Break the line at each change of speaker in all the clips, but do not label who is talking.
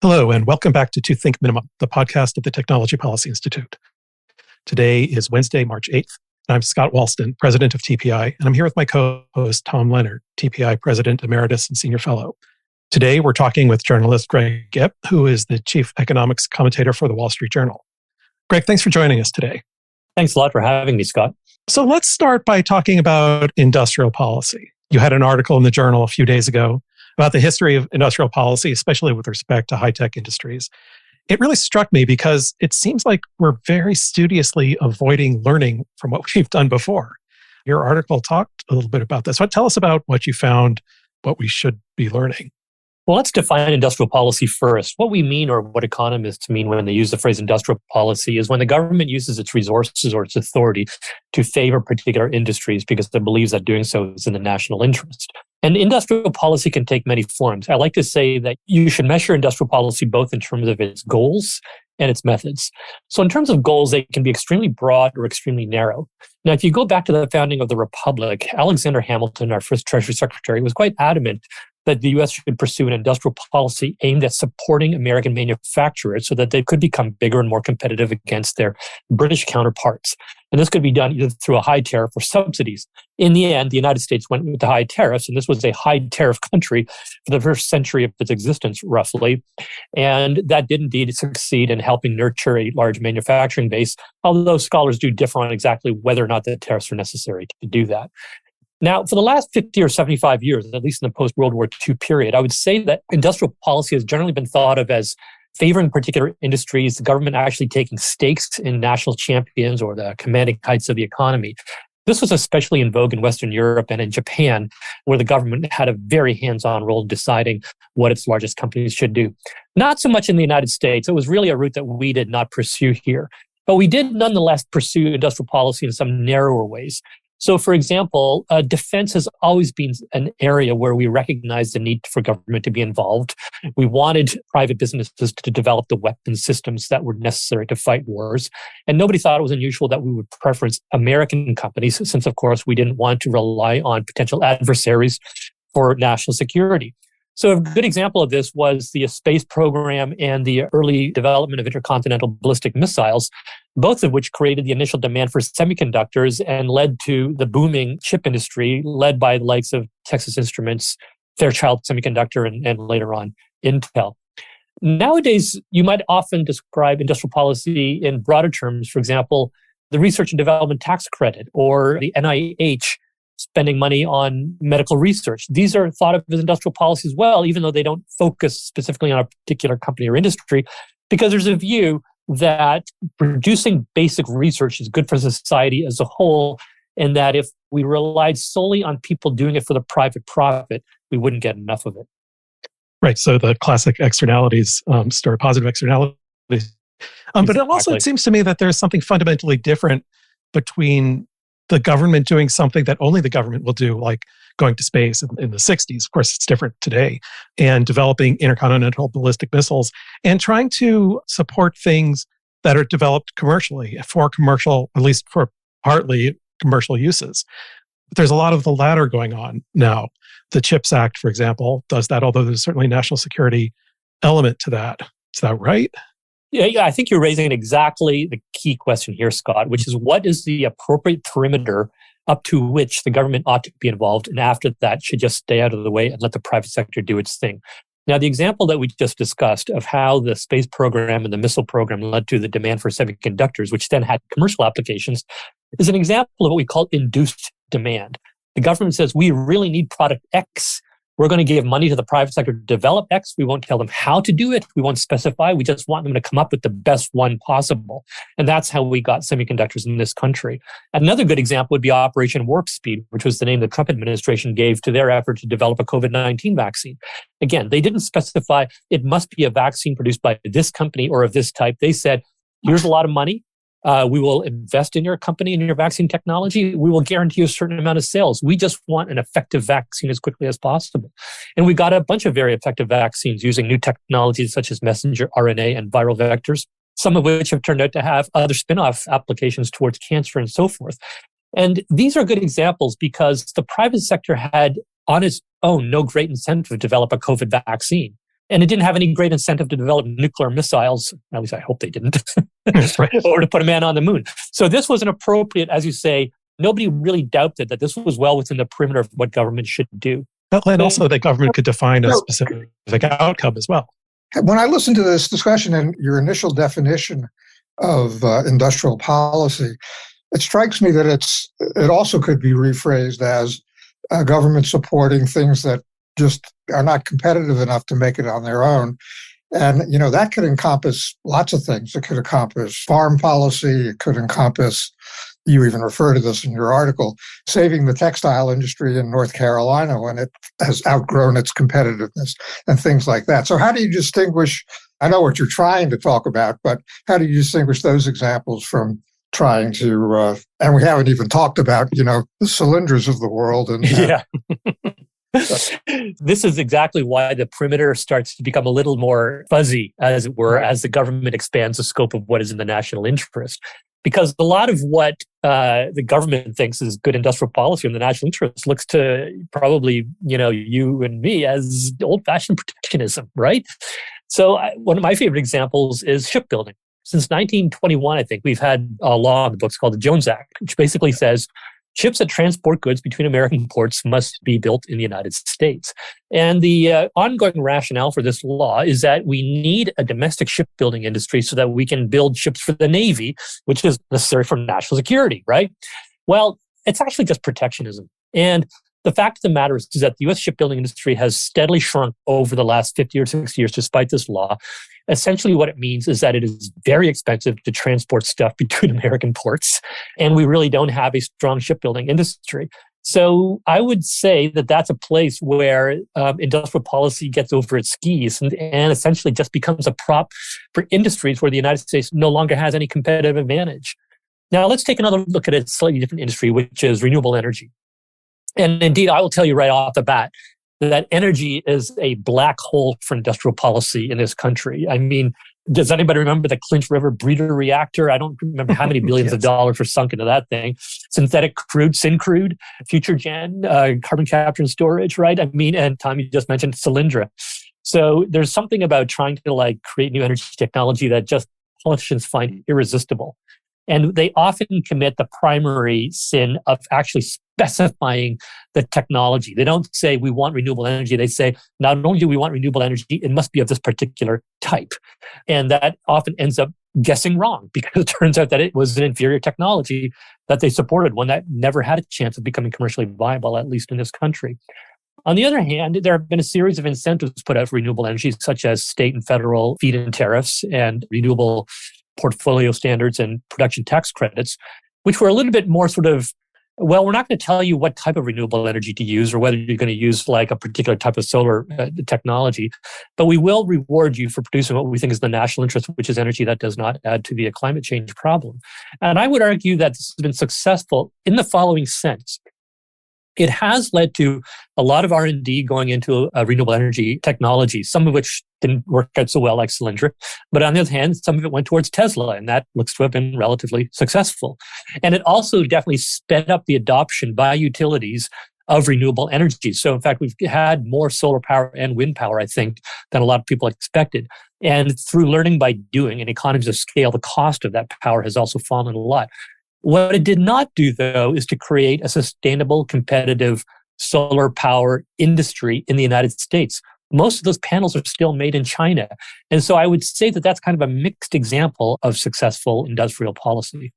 Hello, and welcome back to Think Minimum, the podcast of the Technology Policy Institute. Today is Wednesday, March 8th, and I'm Scott Walston, president of TPI, and I'm here with my co-host, Tom Leonard, TPI president emeritus and senior fellow. Today, we're talking with journalist Greg Gipp, who is the chief economics commentator for the Wall Street Journal. Greg, thanks for joining us today.
Thanks a lot for having me, Scott.
So let's start by talking about industrial policy. You had an article in the Journal a few days ago about the history of industrial policy, especially with respect to high-tech industries. It really struck me because it seems like we're very studiously avoiding learning from what we've done before. Your article talked a little bit about this. So tell us about what you found, what we should be learning.
Well, let's define industrial policy first. What we mean, or what economists mean when they use the phrase industrial policy, is when the government uses its resources or its authority to favor particular industries because it believes that doing so is in the national interest. And industrial policy can take many forms. I like to say that you should measure industrial policy both in terms of its goals and its methods. So in terms of goals, they can be extremely broad or extremely narrow. Now, if you go back to the founding of the Republic, Alexander Hamilton, our first Treasury Secretary, was quite adamant that the U.S. should pursue an industrial policy aimed at supporting American manufacturers so that they could become bigger and more competitive against their British counterparts. And this could be done either through a high tariff or subsidies. In the end, the United States went with the high tariffs, and this was a high tariff country for the first century of its existence, roughly. And that did indeed succeed in helping nurture a large manufacturing base, although scholars do differ on exactly whether or not the tariffs are necessary to do that. Now, for the last 50 or 75 years, at least in the post-World War II period, I would say that industrial policy has generally been thought of as favoring particular industries, the government actually taking stakes in national champions or the commanding heights of the economy. This was especially in vogue in Western Europe and in Japan, where the government had a very hands-on role in deciding what its largest companies should do. Not so much in the United States. It was really a route that we did not pursue here. But we did nonetheless pursue industrial policy in some narrower ways. So, for example, defense has always been an area where we recognized the need for government to be involved. We wanted private businesses to develop the weapons systems that were necessary to fight wars. And nobody thought it was unusual that we would preference American companies, since, of course, we didn't want to rely on potential adversaries for national security. So a good example of this was the space program and the early development of intercontinental ballistic missiles, both of which created the initial demand for semiconductors and led to the booming chip industry, led by the likes of Texas Instruments, Fairchild Semiconductor, and later on, Intel. Nowadays, you might often describe industrial policy in broader terms. For example, the research and development tax credit or the NIH spending money on medical research. These are thought of as industrial policy as well, even though they don't focus specifically on a particular company or industry, because there's a view that producing basic research is good for society as a whole, and that if we relied solely on people doing it for the private profit, we wouldn't get enough of it.
Right. So the classic externalities story, positive externalities. But it also seems to me that there's something fundamentally different between the government doing something that only the government will do, like going to space in the 60s. Of course, it's different today, and developing intercontinental ballistic missiles and trying to support things that are developed commercially for commercial, at least for partly commercial uses. But there's a lot of the latter going on now. The CHIPS Act, for example, does that, although there's certainly a national security element to that. Is that right?
Yeah, I think you're raising exactly the key question here, Scott, which is what is the appropriate perimeter up to which the government ought to be involved, and after that should just stay out of the way and let the private sector do its thing. Now, the example that we just discussed of how the space program and the missile program led to the demand for semiconductors, which then had commercial applications, is an example of what we call induced demand. The government says, we really need product X. We're going to give money to the private sector to develop X. We won't tell them how to do it. We won't specify. We just want them to come up with the best one possible. And that's how we got semiconductors in this country. Another good example would be Operation Warp Speed, which was the name the Trump administration gave to their effort to develop a COVID-19 vaccine. Again, they didn't specify it must be a vaccine produced by this company or of this type. They said, here's a lot of money. We will invest in your company and your vaccine technology. We will guarantee you a certain amount of sales. We just want an effective vaccine as quickly as possible. And we got a bunch of very effective vaccines using new technologies such as messenger RNA and viral vectors, some of which have turned out to have other spin-off applications towards cancer and so forth. And these are good examples because the private sector had on its own no great incentive to develop a COVID vaccine. And it didn't have any great incentive to develop nuclear missiles. At least I hope they didn't.
Right.
Or to put a man on the moon. So this was an appropriate, as you say, nobody really doubted that this was well within the perimeter of what government should do.
And also the government could define a specific outcome as well.
When I listen to this discussion and your initial definition of industrial policy, it strikes me that it also could be rephrased as government supporting things that just are not competitive enough to make it on their own. And, that could encompass lots of things. It could encompass farm policy. It could encompass, you even refer to this in your article, saving the textile industry in North Carolina when it has outgrown its competitiveness and things like that. So how do you distinguish, I know what you're trying to talk about, but how do you distinguish those examples from trying to, and we haven't even talked about, the Cylinders of the world. And
yeah. This is exactly why the perimeter starts to become a little more fuzzy, as it were, as the government expands the scope of what is in the national interest. Because a lot of what the government thinks is good industrial policy in the national interest looks to probably, you and me as old-fashioned protectionism, right? So one of my favorite examples is shipbuilding. Since 1921, I think, we've had a law in the books called the Jones Act, which basically says ships that transport goods between American ports must be built in the United States. And the ongoing rationale for this law is that we need a domestic shipbuilding industry so that we can build ships for the Navy, which is necessary for national security, right? Well, it's actually just protectionism. And the fact of the matter is that the U.S. shipbuilding industry has steadily shrunk over the last 50 or 60 years despite this law. Essentially, what it means is that it is very expensive to transport stuff between American ports, and we really don't have a strong shipbuilding industry. So I would say that that's a place where industrial policy gets over its skis and essentially just becomes a prop for industries where the United States no longer has any competitive advantage. Now, let's take another look at a slightly different industry, which is renewable energy. And indeed, I will tell you right off the bat that energy is a black hole for industrial policy in this country. I mean, does anybody remember the Clinch River breeder reactor? I don't remember how many billions of dollars were sunk into that thing. Synthetic crude, Syncrude, future gen, carbon capture and storage, right? I mean, and Tom, you just mentioned Cylindra. So there's something about trying to create new energy technology that just politicians find irresistible. And they often commit the primary sin of actually specifying the technology. They don't say we want renewable energy. They say not only do we want renewable energy, it must be of this particular type. And that often ends up guessing wrong because it turns out that it was an inferior technology that they supported, one that never had a chance of becoming commercially viable, at least in this country. On the other hand, there have been a series of incentives put out for renewable energy, such as state and federal feed-in tariffs and renewable portfolio standards and production tax credits, which were a little bit more sort of, well, we're not going to tell you what type of renewable energy to use or whether you're going to use a particular type of solar technology, but we will reward you for producing what we think is the national interest, which is energy that does not add to the climate change problem. And I would argue that this has been successful in the following sense. It has led to a lot of R&D going into renewable energy technology, some of which didn't work out so well like Cylindra. But on the other hand, some of it went towards Tesla, and that looks to have been relatively successful. And it also definitely sped up the adoption by utilities of renewable energy. So in fact, we've had more solar power and wind power, I think, than a lot of people expected. And through learning by doing and economies of scale, the cost of that power has also fallen a lot. What it did not do, though, is to create a sustainable, competitive solar power industry in the United States. Most of those panels are still made in China. And so I would say that that's kind of a mixed example of successful industrial policy.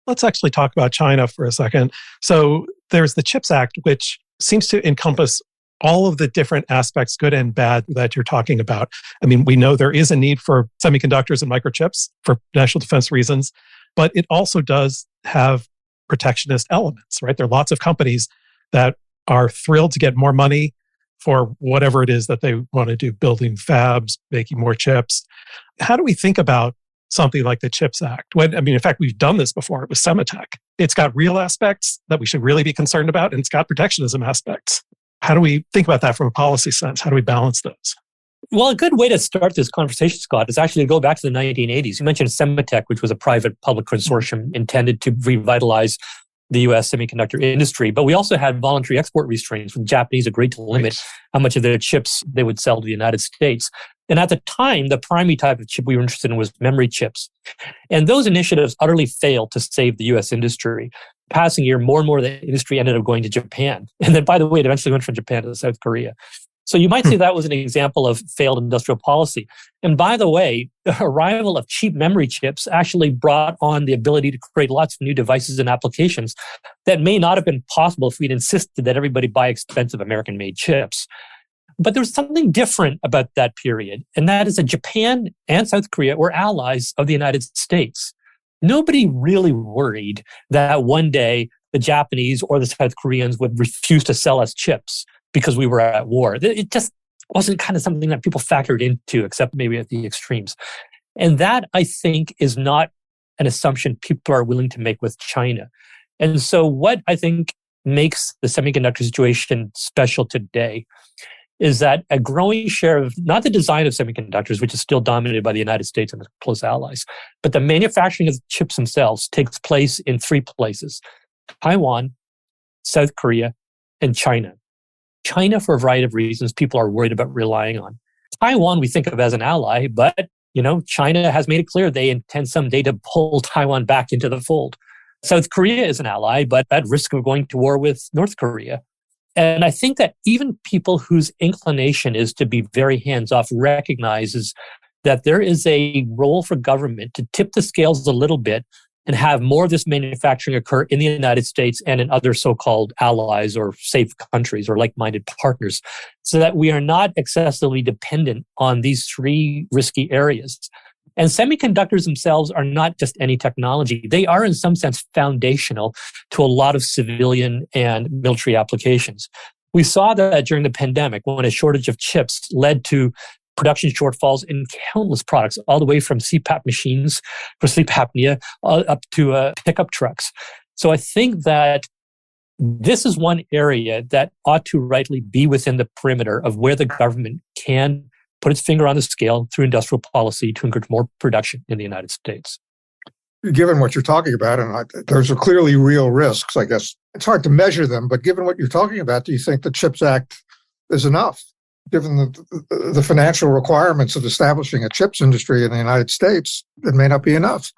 Let's actually talk about China for a second. So there's the CHIPS Act, which seems to encompass all of the different aspects, good and bad, that you're talking about. I mean, we know there is a need for semiconductors and microchips for national defense reasons, but it also does have protectionist elements, right? There are lots of companies that are thrilled to get more money for whatever it is that they want to do, building fabs, making more chips. How do we think about something like the CHIPS Act? In fact, we've done this before. It was Semitech. It's got real aspects that we should really be concerned about, and it's got protectionism aspects. How do we think about that from a policy sense? How do we balance those?
Well, a good way to start this conversation, Scott, is actually to go back to the 1980s. You mentioned Semitech, which was a private-public consortium intended to revitalize the U.S. semiconductor industry. But we also had voluntary export restraints when the Japanese agreed to limit how much of their chips they would sell to the United States. And at the time, the primary type of chip we were interested in was memory chips. And those initiatives utterly failed to save the U.S. industry. Passing year, more and more of the industry ended up going to Japan. And then, by the way, it eventually went from Japan to South Korea. So you might say that was an example of failed industrial policy. And by the way, the arrival of cheap memory chips actually brought on the ability to create lots of new devices and applications that may not have been possible if we'd insisted that everybody buy expensive American-made chips. But there was something different about that period, and that is that Japan and South Korea were allies of the United States. Nobody really worried that one day the Japanese or the South Koreans would refuse to sell us chips because we were at war. It just wasn't kind of something that people factored into, except maybe at the extremes. And that, I think, is not an assumption people are willing to make with China. And so what I think makes the semiconductor situation special today is that a growing share of, not the design of semiconductors, which is still dominated by the United States and its close allies, but the manufacturing of the chips themselves takes place in three places: Taiwan, South Korea, and China. China, for a variety of reasons, people are worried about relying on. Taiwan, we think of as an ally, but China has made it clear they intend someday to pull Taiwan back into the fold. South Korea is an ally, but at risk of going to war with North Korea. And I think that even people whose inclination is to be very hands-off recognizes that there is a role for government to tip the scales a little bit and have more of this manufacturing occur in the United States and in other so-called allies or safe countries or like-minded partners, so that we are not excessively dependent on these three risky areas. And semiconductors themselves are not just any technology. They are, in some sense, foundational to a lot of civilian and military applications. We saw that during the pandemic when a shortage of chips led to production shortfalls in countless products, all the way from CPAP machines for sleep apnea up to pickup trucks. So I think that this is one area that ought to rightly be within the perimeter of where the government can put its finger on the scale through industrial policy to encourage more production in the United States.
Given what you're talking about, and there's clearly real risks, I guess it's hard to measure them, but given what you're talking about, do you think the CHIPS Act is enough? Given the financial requirements of establishing a chips industry in the United States, it may not be enough.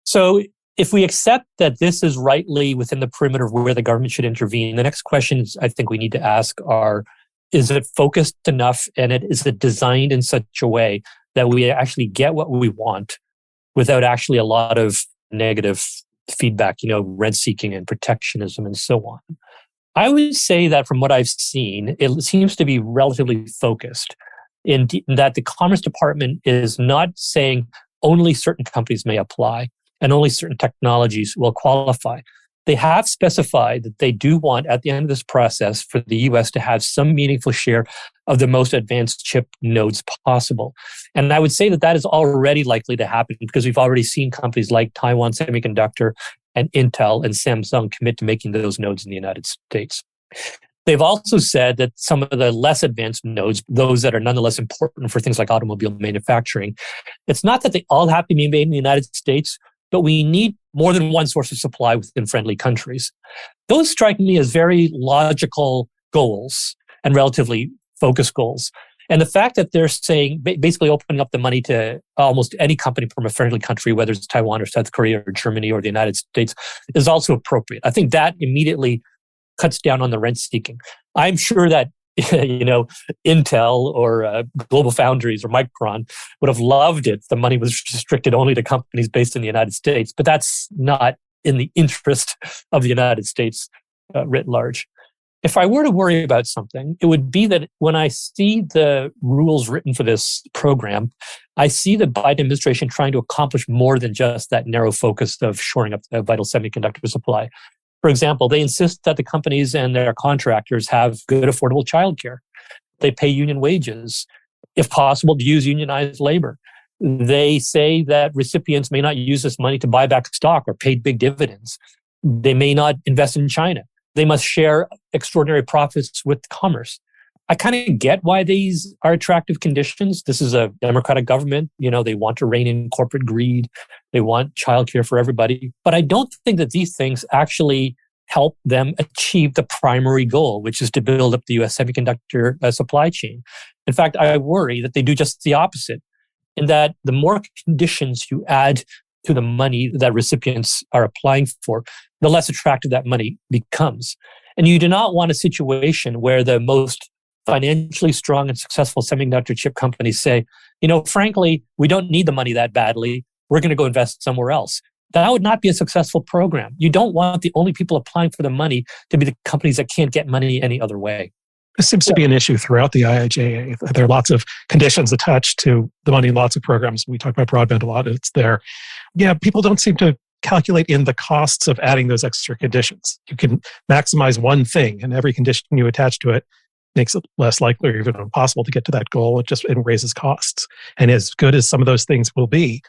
So if we accept that this is rightly within the perimeter of where the government should intervene, the next questions I think we need to ask are, is it focused enough and is it designed in such a way that we actually get what we want without actually a lot of negative feedback, rent-seeking and protectionism and so on? I would say that from what I've seen, it seems to be relatively focused in that the Commerce Department is not saying only certain companies may apply and only certain technologies will qualify. They have specified that they do want, at the end of this process, for the U.S. to have some meaningful share of the most advanced chip nodes possible. And I would say that that is already likely to happen because we've already seen companies like Taiwan Semiconductor and Intel and Samsung commit to making those nodes in the United States. They've also said that some of the less advanced nodes, those that are nonetheless important for things like automobile manufacturing, it's not that they all have to be made in the United States, but we need more than one source of supply within friendly countries. Those strike me as very logical goals and relatively focused goals. And the fact that they're saying, basically opening up the money to almost any company from a friendly country, whether it's Taiwan or South Korea or Germany or the United States, is also appropriate. I think that immediately cuts down on the rent seeking. I'm sure that Intel or Global Foundries or Micron would have loved it if the money was restricted only to companies based in the United States, but that's not in the interest of the United States writ large. If I were to worry about something, it would be that when I see the rules written for this program, I see the Biden administration trying to accomplish more than just that narrow focus of shoring up the vital semiconductor supply. For example, they insist that the companies and their contractors have good, affordable childcare. They pay union wages, if possible, to use unionized labor. They say that recipients may not use this money to buy back stock or pay big dividends. They may not invest in China. They must share extraordinary profits with commerce. I kind of get why these are attractive conditions. This is a democratic government. They want to rein in corporate greed. They want childcare for everybody. But I don't think that these things actually help them achieve the primary goal, which is to build up the US semiconductor supply chain. In fact, I worry that they do just the opposite, in that the more conditions you add to the money that recipients are applying for, the less attractive that money becomes. And you do not want a situation where the most financially strong and successful semiconductor chip companies say, frankly, we don't need the money that badly. We're going to go invest somewhere else. That would not be a successful program. You don't want the only people applying for the money to be the companies that can't get money any other way.
This seems to be an issue throughout the IIJA. There are lots of conditions attached to the money in lots of programs. We talk about broadband a lot. It's there. Yeah, people don't seem to calculate in the costs of adding those extra conditions. You can maximize one thing, and every condition you attach to it makes it less likely or even impossible to get to that goal. It raises costs. And as good as some of those things will be,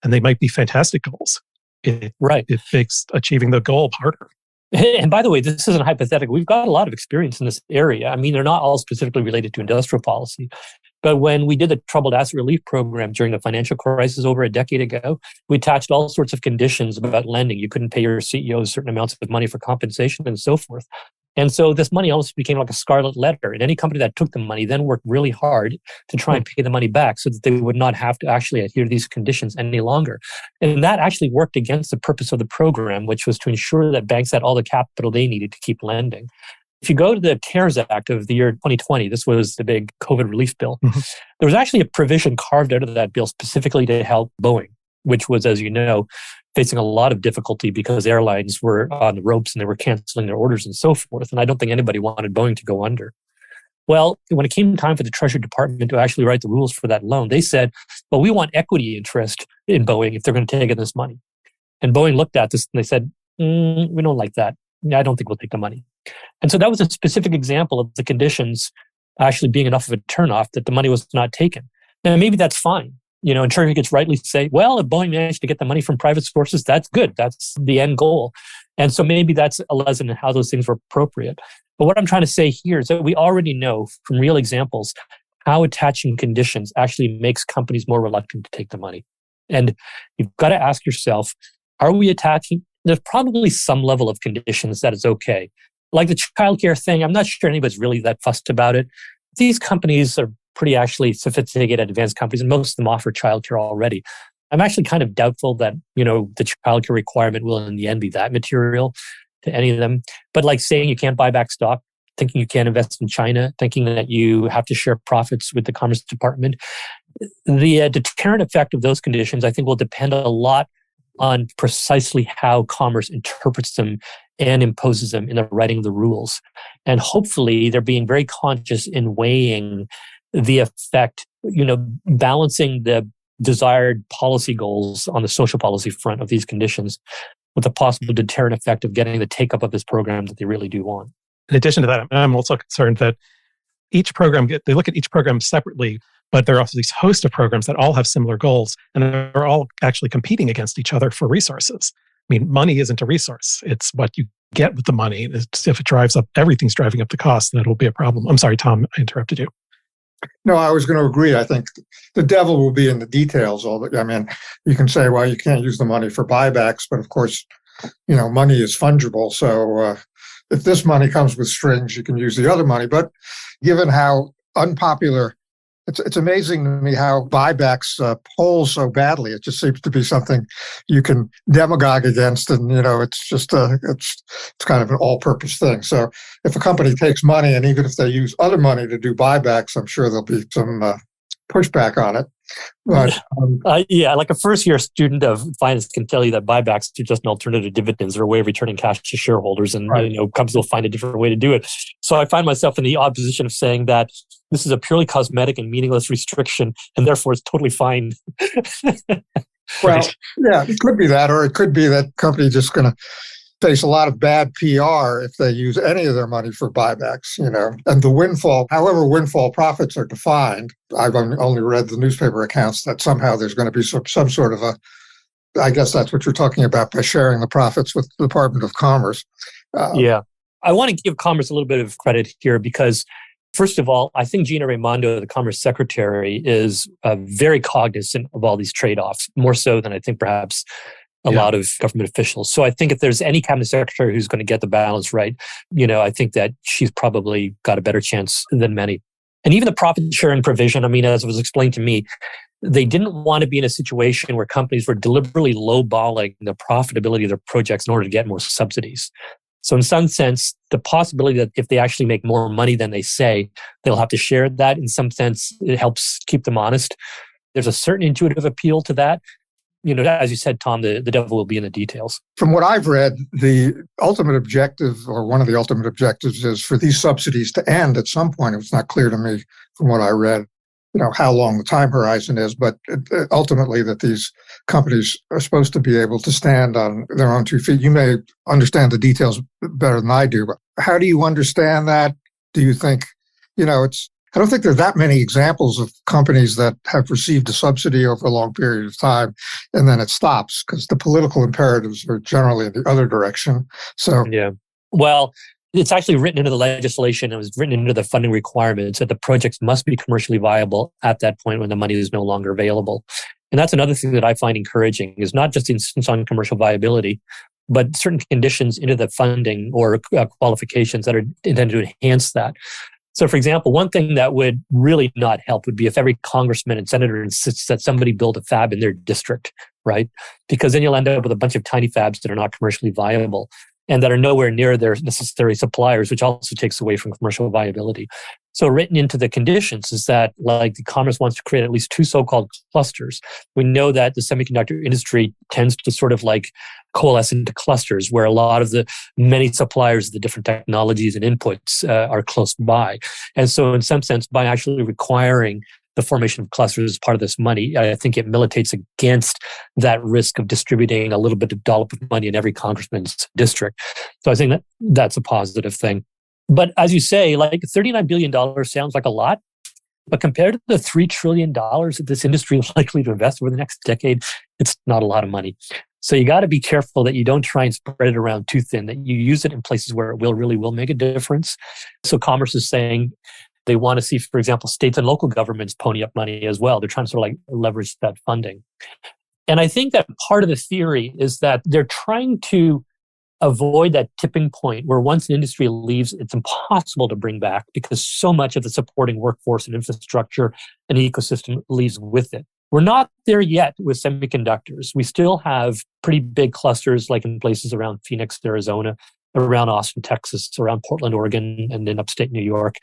and they might be fantastic goals, it makes achieving the goal harder.
And by the way, this isn't hypothetical. We've got a lot of experience in this area. I mean, they're not all specifically related to industrial policy. But when we did the Troubled Asset Relief Program during the financial crisis over a decade ago, we attached all sorts of conditions about lending. You couldn't pay your CEO certain amounts of money for compensation and so forth. And so this money almost became like a scarlet letter. And any company that took the money then worked really hard to try and pay the money back so that they would not have to actually adhere to these conditions any longer. And that actually worked against the purpose of the program, which was to ensure that banks had all the capital they needed to keep lending. If you go to the CARES Act of the year 2020, this was the big COVID relief bill. Mm-hmm. There was actually a provision carved out of that bill specifically to help Boeing, which was, as you know, facing a lot of difficulty because airlines were on the ropes and they were canceling their orders and so forth. And I don't think anybody wanted Boeing to go under. Well, when it came time for the Treasury Department to actually write the rules for that loan, they said, well, we want equity interest in Boeing if they're going to take in this money. And Boeing looked at this and they said, we don't like that. I don't think we'll take the money. And so that was a specific example of the conditions actually being enough of a turnoff that the money was not taken. Now, maybe that's fine. And Cherry gets rightly say, well, if Boeing managed to get the money from private sources, that's good. That's the end goal. And so maybe that's a lesson in how those things were appropriate. But what I'm trying to say here is that we already know from real examples how attaching conditions actually makes companies more reluctant to take the money. And you've got to ask yourself, are we attaching? There's probably some level of conditions that is okay. Like the childcare thing, I'm not sure anybody's really that fussed about it. These companies are pretty actually sophisticated, advanced companies, and most of them offer childcare already. I'm actually kind of doubtful that, the childcare requirement will in the end be that material to any of them. But like saying you can't buy back stock, thinking you can't invest in China, thinking that you have to share profits with the Commerce Department, the deterrent effect of those conditions, I think, will depend a lot on precisely how commerce interprets them and imposes them in the writing of the rules. And hopefully they're being very conscious in weighing the effect, balancing the desired policy goals on the social policy front of these conditions with the possible deterrent effect of getting the take-up of this program that they really do want.
In addition to that, I'm also concerned that they look at each program separately, but there are also these host of programs that all have similar goals, and they're all actually competing against each other for resources. I mean, money isn't a resource. It's what you get with the money. If it drives up, everything's driving up the cost, then it'll be a problem. I'm sorry, Tom, I interrupted you.
No, I was going to agree. I think the devil will be in the details. You can say, well, you can't use the money for buybacks, but of course, money is fungible. So if this money comes with strings, you can use the other money. But given how unpopular, it's amazing to me how buybacks poll so badly. It just seems to be something you can demagogue against, and it's just it's kind of an all-purpose thing. So if a company takes money, and even if they use other money to do buybacks, I'm sure there'll be some pushback on it. But
like a first-year student of finance can tell you that buybacks are just an alternative to dividends or a way of returning cash to shareholders, and companies will find a different way to do it. So I find myself in the opposition of saying that this is a purely cosmetic and meaningless restriction, and therefore it's totally fine.
Well, yeah, it could be that, or it could be that company just going to face a lot of bad PR if they use any of their money for buybacks, and the windfall, however windfall profits are defined. I've only read the newspaper accounts that somehow there's going to be some sort of I guess that's what you're talking about by sharing the profits with the Department of Commerce.
Yeah. I want to give Commerce a little bit of credit here because, first of all, I think Gina Raimondo, the Commerce Secretary, is very cognizant of all these trade-offs, more so than I think perhaps a lot of government officials. So I think if there's any cabinet secretary who's going to get the balance right, I think that she's probably got a better chance than many. And even the profit sharing provision, I mean, as it was explained to me, they didn't want to be in a situation where companies were deliberately lowballing the profitability of their projects in order to get more subsidies. So in some sense, the possibility that if they actually make more money than they say, they'll have to share that. In some sense, it helps keep them honest. There's a certain intuitive appeal to that. As you said, Tom, the devil will be in the details.
From what I've read, the ultimate objective, or one of the ultimate objectives, is for these subsidies to end at some point. It's not clear to me from what I read, how long the time horizon is, but ultimately that these companies are supposed to be able to stand on their own 2 feet. You may understand the details better than I do, but how do you understand that? Do you think, I don't think there are that many examples of companies that have received a subsidy over a long period of time and then it stops, because the political imperatives are generally in the other direction. So,
yeah. Well, it's actually written into the legislation. It was written into the funding requirements that the projects must be commercially viable at that point when the money is no longer available. And that's another thing that I find encouraging, is not just the insistence on commercial viability, but certain conditions into the funding or qualifications that are intended to enhance that. So, for example, one thing that would really not help would be if every congressman and senator insists that somebody build a fab in their district, right? Because then you'll end up with a bunch of tiny fabs that are not commercially viable and that are nowhere near their necessary suppliers, which also takes away from commercial viability. So written into the conditions is that, like, the Commerce wants to create at least 2 so-called clusters. We know that the semiconductor industry tends to sort of like coalesce into clusters where a lot of the many suppliers of the different technologies and inputs are close by. And so in some sense, by actually requiring the formation of clusters as part of this money, I think it militates against that risk of distributing a little bit of dollop of money in every congressman's district. So I think that that's a positive thing. But as you say, like $39 billion sounds like a lot, but compared to the $3 trillion that this industry is likely to invest over the next decade, it's not a lot of money. So you got to be careful that you don't try and spread it around too thin, that you use it in places where it really will make a difference. So Commerce is saying they want to see, for example, states and local governments pony up money as well. They're trying to sort of like leverage that funding. And I think that part of the theory is that they're trying to avoid that tipping point where once an industry leaves, it's impossible to bring back because so much of the supporting workforce and infrastructure and ecosystem leaves with it. We're not there yet with semiconductors. We still have pretty big clusters like in places around Phoenix, Arizona, around Austin, Texas, around Portland, Oregon, and in upstate New York.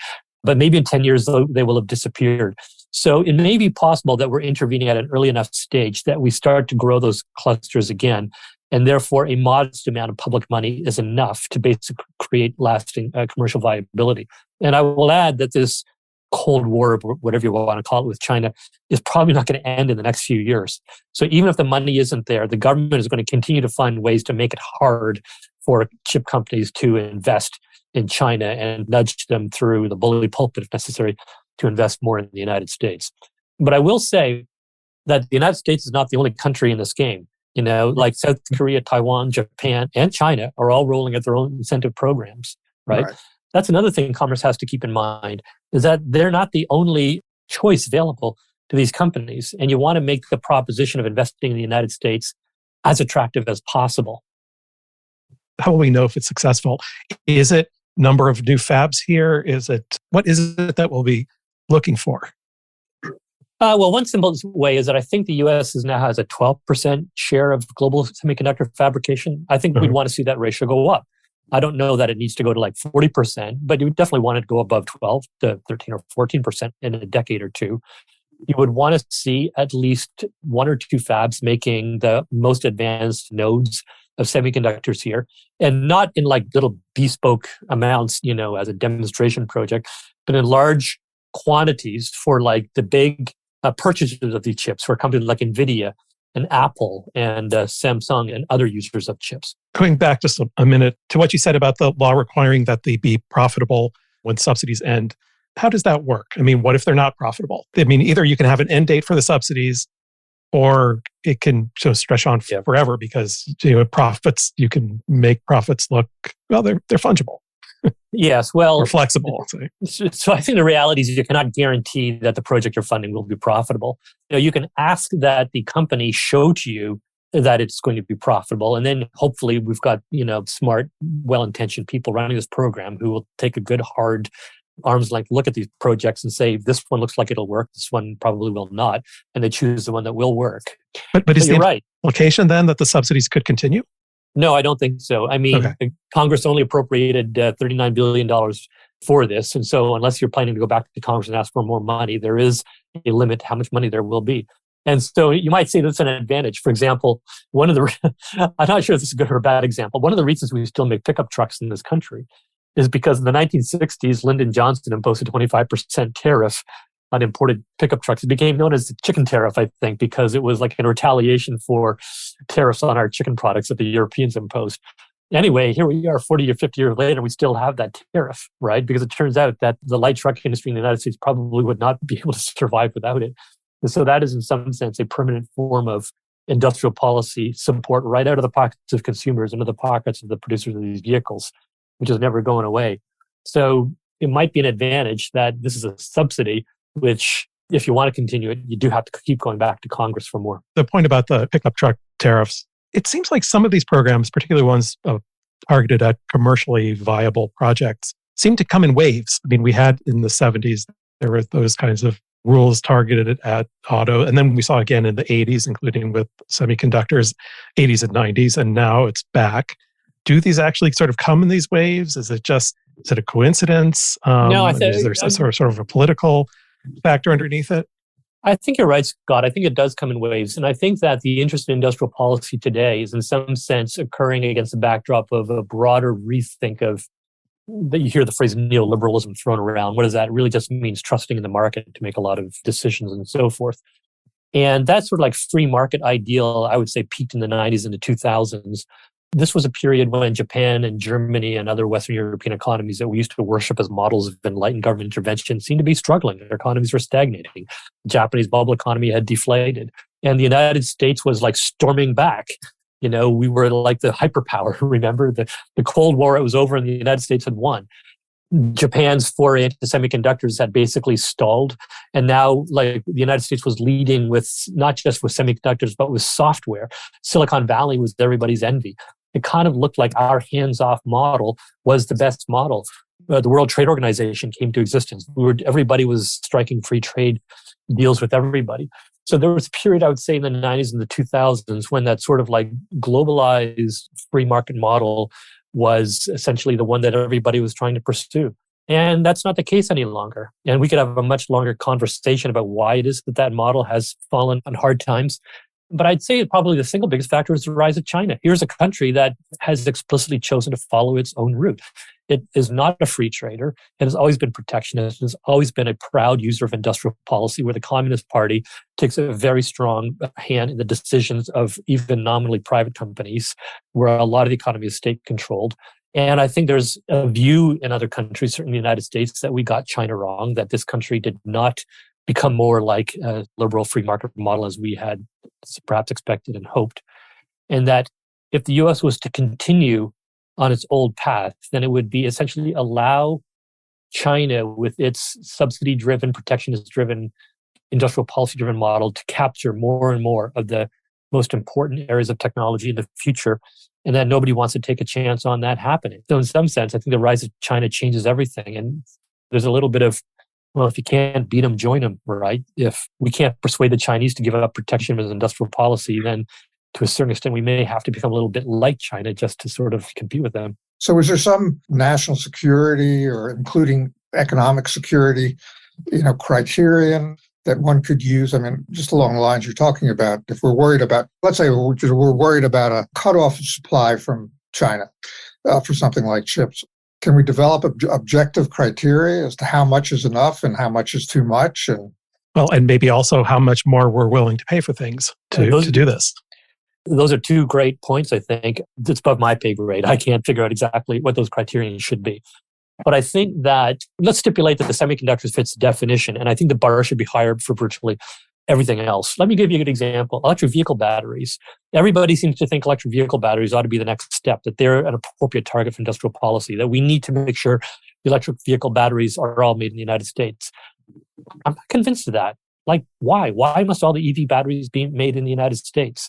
But maybe in 10 years, they will have disappeared. So it may be possible that we're intervening at an early enough stage that we start to grow those clusters again. And therefore, a modest amount of public money is enough to basically create lasting commercial viability. And I will add that this Cold War, whatever you want to call it, with China is probably not going to end in the next few years. So even if the money isn't there, the government is going to continue to find ways to make it hard for chip companies to invest in China and nudge them through the bully pulpit, if necessary, to invest more in the United States. But I will say that the United States is not the only country in this game. Like South Korea, Taiwan, Japan, and China are all rolling at their own incentive programs, right? That's another thing Commerce has to keep in mind, is that they're not the only choice available to these companies. And you want to make the proposition of investing in the United States as attractive as possible.
How will we know if it's successful? Is it number of new fabs here? What is it that we'll be looking for?
Well, one simple way is that I think the U.S. now has a 12% share of global semiconductor fabrication. I think we'd want to see that ratio go up. I don't know that it needs to go to like 40%, but you definitely want it to go above 12 to 13 or 14% in a decade or two. You would want to see at least 1 or 2 fabs making the most advanced nodes of semiconductors here, and not in like little bespoke amounts, as a demonstration project, but in large quantities for like the big purchases of these chips for companies like NVIDIA and Apple and Samsung and other users of chips.
Going back just a minute to what you said about the law requiring that they be profitable when subsidies end. How does that work? I mean, what if they're not profitable? I mean, either you can have an end date for the subsidies or it can just stretch on forever because profits, you can make profits look, well, they're fungible.
Yes, well,
or flexible.
So I think the reality is you cannot guarantee that the project you're funding will be profitable. You can ask that the company show to you that it's going to be profitable. And then hopefully we've got, smart, well-intentioned people running this program who will take a good, hard arm's length look at these projects and say, this one looks like it'll work, this one probably will not. And they choose the one that will work.
But is
you're
the
right.
implication then that the subsidies could continue?
No, I don't think so. I mean, okay. Congress only appropriated $39 billion for this. And so unless you're planning to go back to Congress and ask for more money, there is a limit to how much money there will be. And so you might say that's an advantage. For example, I'm not sure if this is a good or a bad example. One of the reasons we still make pickup trucks in this country is because in the 1960s, Lyndon Johnson imposed a 25% tariff on imported pickup trucks. It became known as the chicken tariff, I think, because it was like in retaliation for tariffs on our chicken products that the Europeans imposed. Anyway, here we are 40 or 50 years later, we still have that tariff, right? Because it turns out that the light truck industry in the United States probably would not be able to survive without it. And so that is in some sense a permanent form of industrial policy support right out of the pockets of consumers into the pockets of the producers of these vehicles, which is never going away. So it might be an advantage that this is a subsidy, which if you want to continue it, you do have to keep going back to Congress for more.
The point about the pickup truck tariffs, it seems like some of these programs, particularly ones targeted at commercially viable projects, seem to come in waves. I mean, we had in the 70s, there were those kinds of rules targeted at auto. And then we saw again in the 80s, including with semiconductors, 80s and 90s, and now it's back. Do these actually sort of come in these waves? Is it a coincidence?
No, I think
is there sort of a political factor underneath it?
I think you're right, Scott. I think it does come in waves. And I think that the interest in industrial policy today is in some sense occurring against the backdrop of a broader rethink of that. You hear the phrase neoliberalism thrown around. What does that? It really just means trusting in the market to make a lot of decisions and so forth. And that sort of like free market ideal, I would say, peaked in the 90s and the 2000s. This was a period when Japan and Germany and other Western European economies that we used to worship as models of enlightened government intervention seemed to be struggling. Their economies were stagnating. The Japanese bubble economy had deflated. And the United States was like storming back. We were like the hyperpower. Remember, the Cold War, it was over and the United States had won. Japan's foray into semiconductors had basically stalled. And now, like, the United States was leading with not just with semiconductors, but with software. Silicon Valley was everybody's envy. It kind of looked like our hands-off model was the best model. The World Trade Organization came to existence. Everybody was striking free trade deals with everybody. So there was a period, I would say, in the 90s and the 2000s when that sort of like globalized free market model was essentially the one that everybody was trying to pursue. And that's not the case any longer. And we could have a much longer conversation about why it is that that model has fallen on hard times. But I'd say probably the single biggest factor is the rise of China. Here's a country that has explicitly chosen to follow its own route. It is not a free trader. It has always been protectionist. It has always been a proud user of industrial policy where the Communist Party takes a very strong hand in the decisions of even nominally private companies where a lot of the economy is state-controlled. And I think there's a view in other countries, certainly the United States, that we got China wrong, that this country did not become more like a liberal free market model as we had perhaps expected and hoped. And that if the U.S. was to continue on its old path, then it would be essentially allow China with its subsidy-driven, protectionist-driven, industrial policy-driven model to capture more and more of the most important areas of technology in the future, and that nobody wants to take a chance on that happening. So in some sense, I think the rise of China changes everything. And there's a little bit of, well, if you can't beat them, join them, right? If we can't persuade the Chinese to give up protection as industrial policy, then to a certain extent, we may have to become a little bit like China just to sort of compete with them.
So is there some national security or including economic security, criterion that one could use? I mean, just along the lines you're talking about, if we're worried about, let's say we're worried about a cutoff of supply from China for something like chips, can we develop objective criteria as to how much is enough and how much is too much?
And maybe also how much more we're willing to pay for things to do this.
Those are two great points, I think. It's above my pay grade. I can't figure out exactly what those criteria should be. But I think that, let's stipulate that the semiconductors fits the definition, and I think the bar should be higher for virtually everything else. Let me give you a good example. Electric vehicle batteries. Everybody seems to think electric vehicle batteries ought to be the next step, that they're an appropriate target for industrial policy, that we need to make sure the electric vehicle batteries are all made in the United States. I'm not convinced of that. Like, why? Why must all the EV batteries be made in the United States?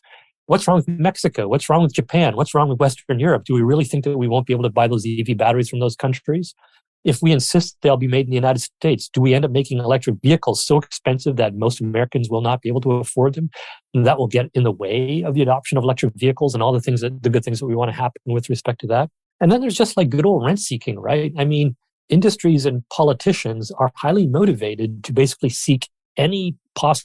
What's wrong with Mexico? What's wrong with Japan? What's wrong with Western Europe? Do we really think that we won't be able to buy those EV batteries from those countries? If we insist they'll be made in the United States, do we end up making electric vehicles so expensive that most Americans will not be able to afford them? And that will get in the way of the adoption of electric vehicles and all the good things that we want to happen with respect to that. And then there's just like good old rent seeking, right? I mean, industries and politicians are highly motivated to basically seek any possible